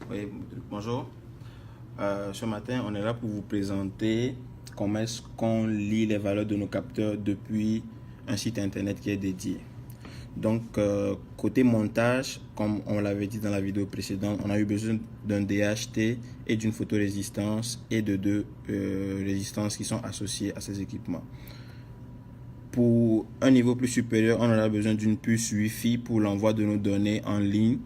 Oui, bonjour. Ce matin, on est là pour vous présenter comment est-ce qu'on lit les valeurs de nos capteurs depuis un site internet qui est dédié. Donc, côté montage, comme on l'avait dit dans la vidéo précédente, on a eu besoin d'un DHT et d'une photorésistance et de deux résistances qui sont associées à ces équipements. Pour un niveau plus supérieur, on aura besoin d'une puce Wi-Fi pour l'envoi de nos données en ligne.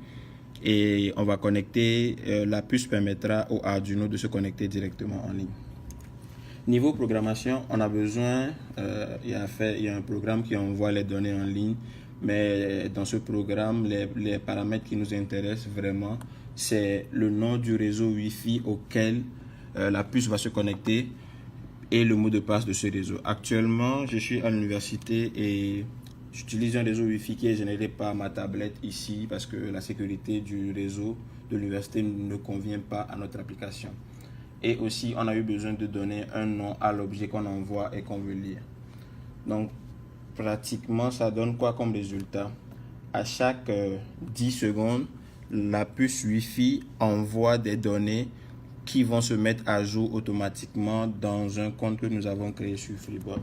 Et on va connecter, la puce permettra au Arduino de se connecter directement en ligne. Niveau programmation, on a besoin, il y a un programme qui envoie les données en ligne, mais dans ce programme, les paramètres qui nous intéressent vraiment, c'est le nom du réseau Wi-Fi auquel la puce va se connecter et le mot de passe de ce réseau. Actuellement, je suis à l'université et j'utilise un réseau Wi-Fi qui est généré par ma tablette ici parce que la sécurité du réseau de l'université ne convient pas à notre application. Et aussi, on a eu besoin de donner un nom à l'objet qu'on envoie et qu'on veut lire. Donc, pratiquement, ça donne quoi comme résultat? À chaque 10 secondes, la puce Wi-Fi envoie des données qui vont se mettre à jour automatiquement dans un compte que nous avons créé sur Freeboard.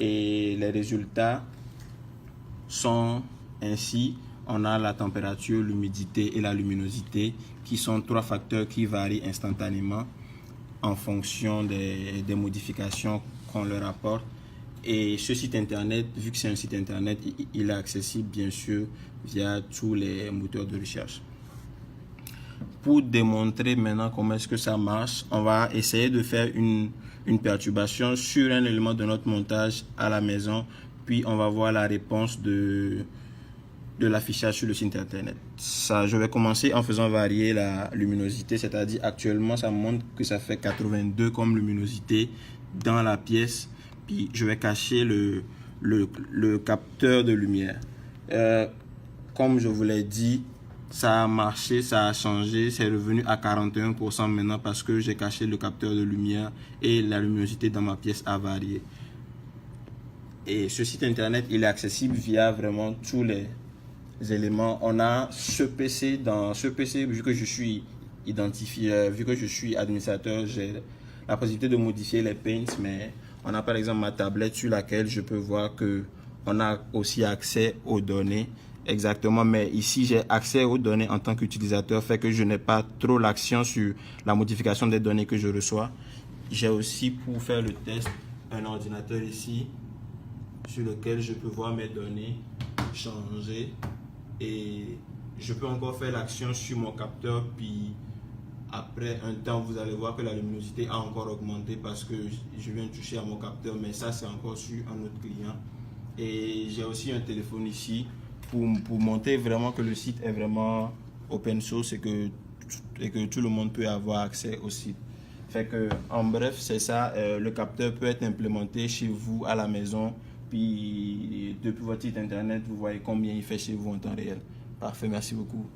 Et les résultats sont ainsi, on a la température, l'humidité et la luminosité qui sont trois facteurs qui varient instantanément en fonction des modifications qu'on leur apporte. Et ce site internet, vu que c'est un site internet, il est accessible bien sûr via tous les moteurs de recherche. Pour démontrer maintenant comment est-ce que ça marche, on va essayer de faire une perturbation sur un élément de notre montage à la maison, puis on va voir la réponse de l'affichage sur le site internet. Je vais commencer en faisant varier la luminosité, c'est-à-dire actuellement ça montre que ça fait 82 comme luminosité dans la pièce, puis je vais cacher le capteur de lumière. Comme je vous l'ai dit, ça a marché, ça a changé, c'est revenu à 41% maintenant parce que j'ai caché le capteur de lumière et la luminosité dans ma pièce a varié. Et ce site internet, il est accessible via vraiment tous les éléments. On a ce PC, vu que je suis identifié, vu que je suis administrateur, j'ai la possibilité de modifier les paints, mais on a par exemple ma tablette sur laquelle je peux voir que on a aussi accès aux données. Exactement, mais ici j'ai accès aux données en tant qu'utilisateur, fait que je n'ai pas trop l'action sur la modification des données que je reçois. J'ai aussi, pour faire le test, un ordinateur ici sur lequel je peux voir mes données changer et je peux encore faire l'action sur mon capteur, puis après un temps vous allez voir que la luminosité a encore augmenté parce que je viens de toucher à mon capteur, mais ça c'est encore sur un autre client. Et j'ai aussi un téléphone ici pour montrer vraiment que le site est vraiment open source et que tout le monde peut avoir accès au site. Fait que, en bref, c'est ça, le capteur peut être implémenté chez vous à la maison, puis depuis votre site internet, vous voyez combien il fait chez vous en temps réel. Parfait, merci beaucoup.